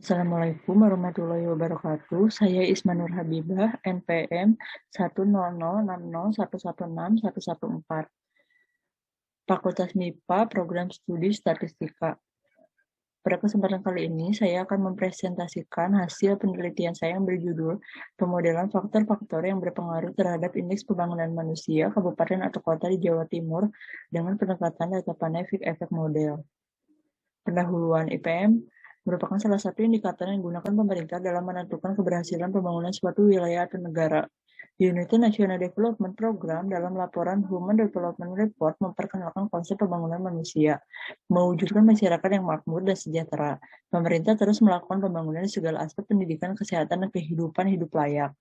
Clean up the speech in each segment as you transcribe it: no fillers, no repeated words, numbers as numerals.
Assalamualaikum warahmatullahi wabarakatuh. Saya Isma Nur Habibah, NPM 1006061161114, Fakultas MIPA, Program Studi Statistika. Pada kesempatan kali ini, saya akan mempresentasikan hasil penelitian saya yang berjudul Pemodelan Faktor-Faktor yang Berpengaruh Terhadap Indeks Pembangunan Manusia Kabupaten atau Kota di Jawa Timur dengan pendekatan data Panefik Efek Model. Pendahuluan IPM merupakan salah satu indikator yang digunakan pemerintah dalam menentukan keberhasilan pembangunan suatu wilayah atau negara. United National Development Program dalam laporan Human Development Report memperkenalkan konsep pembangunan manusia, mewujudkan masyarakat yang makmur dan sejahtera. Pemerintah terus melakukan pembangunan di segala aspek pendidikan, kesehatan, dan kehidupan hidup layak.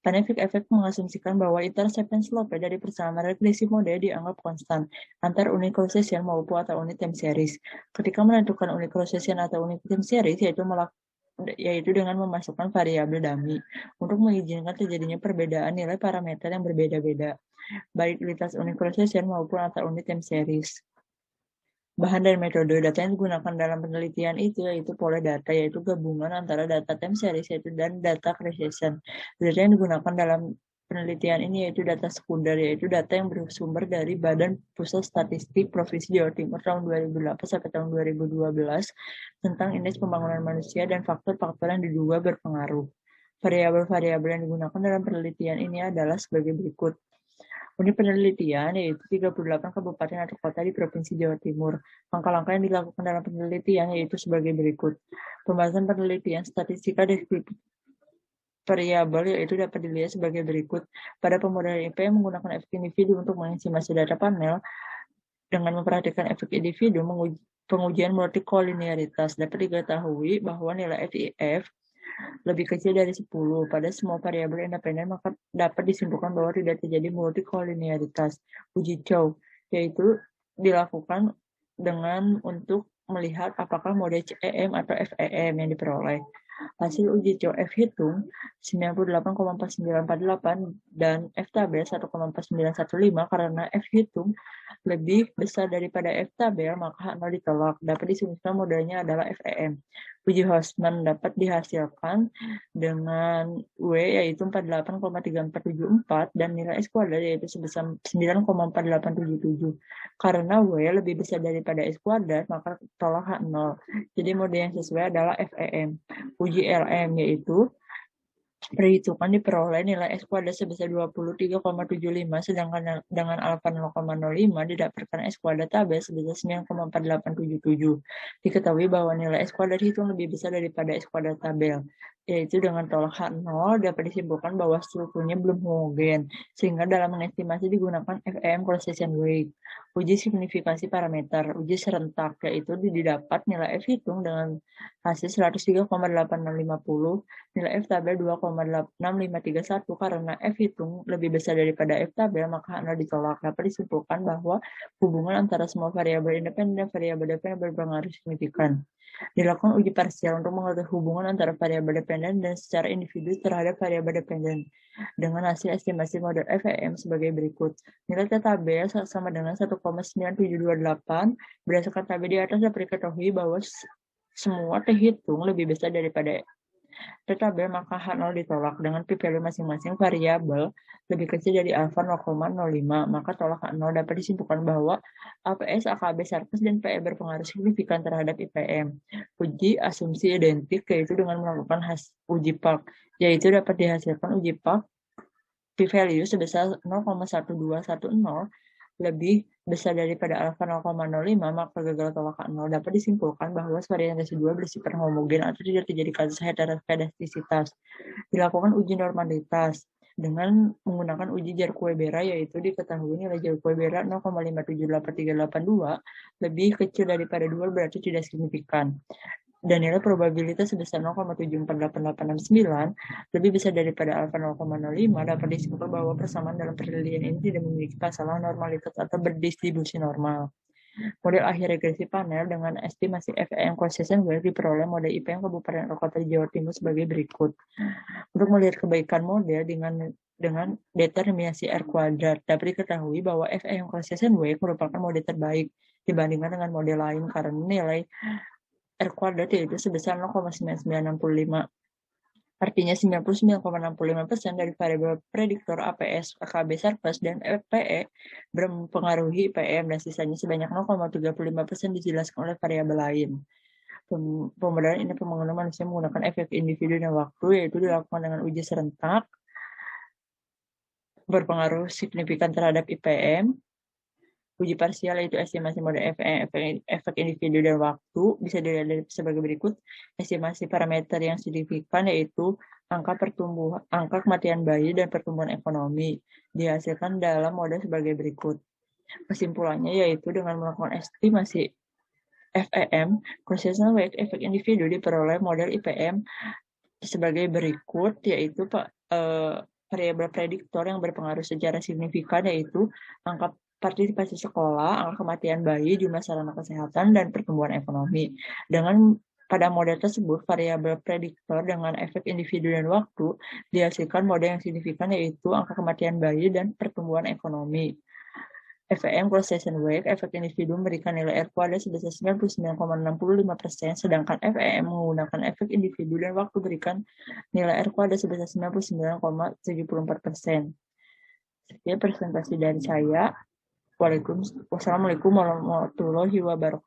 Panefik Efek mengasumsikan bahwa intercept slope dari persamaan regresi model dianggap konstan antar unit cross section maupun atau unit time series. Ketika menentukan unit cross section atau unit time series, yaitu dengan memasukkan variabel dummy untuk mengizinkan terjadinya perbedaan nilai parameter yang berbeda-beda, baik lintas unit cross section maupun atau unit time series. Bahan dan metode data yang digunakan dalam penelitian itu yaitu pola data, yaitu gabungan antara data time series dan data cross section. Data yang digunakan dalam penelitian ini yaitu data sekunder, yaitu data yang bersumber dari Badan Pusat Statistik Provinsi Jawa Timur tahun 2008 sampai tahun 2012 tentang indeks pembangunan manusia dan faktor-faktor yang diduga berpengaruh. Variabel-variabel yang digunakan dalam penelitian ini adalah sebagai berikut. Unit penelitian yaitu 38 kabupaten atau kota di Provinsi Jawa Timur. Langkah-langkah yang dilakukan dalam penelitian yaitu sebagai berikut. Pembahasan penelitian statistika deskriptif variabel yaitu dapat dilihat sebagai berikut. Pada pemodelan IPM menggunakan efek individu untuk mengestimasi data panel dengan memperhatikan efek individu, pengujian multikolinearitas dapat diketahui bahwa nilai FIF lebih kecil dari 10 pada semua variabel independen, maka dapat disimpulkan bahwa tidak terjadi multikolinearitas. Uji Chow yaitu dilakukan dengan untuk melihat apakah model CEM atau FEM yang diperoleh. Hasil uji Chow F hitung 98,4948 dan F tabel 1,4915 karena F hitung lebih besar daripada F tabel maka H0 ditolak. Dapat disimpulkan modelnya adalah FEM. Uji Hostman dapat dihasilkan dengan W yaitu 48,3474 dan nilai S kuadrat yaitu sebesar 9,4877. Karena W lebih besar daripada S kuadrat maka tolak H0. Jadi model yang sesuai adalah FEM. Uji LM yaitu perhitungan diperoleh nilai S kuadrat sebesar 23,75 sedangkan dengan alfa 0,05 didapatkan S kuadrat tabel sebesar 9,4877. Diketahui bahwa nilai S kuadrat hitung lebih besar daripada S kuadrat tabel, yaitu dengan tolak H0 dapat disimpulkan bahwa strukturnya belum homogen, sehingga dalam mengestimasi digunakan FEM cross section weight. Uji signifikasi parameter, uji serentak, yaitu didapat nilai F hitung dengan hasil 103,8650, nilai F tabel 2,6531 karena F hitung lebih besar daripada F tabel maka H0 ditolak. Dapat disimpulkan bahwa hubungan antara semua variabel independen dan variabel dependen berpengaruh signifikan. Dilakukan uji parsial untuk mengetahui hubungan antara variabel dependen dan secara individu terhadap variabel dependen dengan hasil estimasi model FEM sebagai berikut. Nilai T tabel sama dengan 1,9728. Berdasarkan tabel di atas dapat diketahui bahwa semua terhitung lebih besar daripada T tabel maka H0 ditolak. Dengan p-value masing-masing variabel lebih kecil dari alfa 0,05 maka tolak H0. Dapat disimpulkan bahwa APS, AKB, SARPES, dan PE berpengaruh signifikan terhadap IPM. Uji asumsi identik yaitu dengan melakukan uji PAC, yaitu dapat dihasilkan uji PAC p-value sebesar 0,1210 lebih besar daripada alfa 0,05 maka gagal tolak H0. Dapat disimpulkan bahwa varian residual bersifat homogen atau tidak terjadi kasus heteroskedastisitas. Dilakukan uji normalitas dengan menggunakan uji Jarque-Bera, yaitu diketahui nilai Jarque-Bera 0,578382 lebih kecil daripada 2 berarti tidak signifikan. dan nilai probabilitas sebesar 0,748869 lebih besar daripada alfa 0,05, dapat disimpulkan bahwa persamaan dalam penelitian ini tidak memiliki masalah normalitas atau berdistribusi normal. Model akhir regresi panel dengan estimasi FEM consistent wave diperoleh model IPM Kabupaten atau Kota Jawa Timur sebagai berikut. Untuk melihat kebaikan model dengan determinasi R kuadrat, dapat diketahui bahwa FEM consistent wave merupakan model terbaik dibandingkan dengan model lain karena nilai R kuadrat yaitu sebesar 0,9965. Artinya 99,65% dari variabel prediktor APS, AKB surplus, dan FPE mempengaruhi IPM, dan sisanya sebanyak 0,35% dijelaskan oleh variabel lain. Pemodalian ini pembangunan manusia menggunakan efek individu dan waktu, yaitu dilakukan dengan uji serentak, berpengaruh signifikan terhadap IPM. Uji parsial yaitu estimasi model efek individu dan waktu bisa dilihat sebagai berikut. Estimasi parameter yang signifikan yaitu angka kematian bayi dan pertumbuhan ekonomi dihasilkan dalam model sebagai berikut. Kesimpulannya yaitu dengan melakukan estimasi FEM, consistent wave efek individu diperoleh model IPM sebagai berikut, yaitu variabel prediktor yang berpengaruh secara signifikan yaitu angka partisipasi sekolah, angka kematian bayi, jumlah sarana kesehatan, dan pertumbuhan ekonomi. Pada model tersebut, variabel prediktor dengan efek individu dan waktu dihasilkan model yang signifikan yaitu angka kematian bayi dan pertumbuhan ekonomi. FEM consistent wave efek individu memberikan nilai R kuadrat sebesar 99,65%, sedangkan FEM menggunakan efek individu dan waktu berikan nilai R kuadrat sebesar 99,74%. Sekian presentasi dari saya. Wassalamualaikum warahmatullahi wabarakatuh.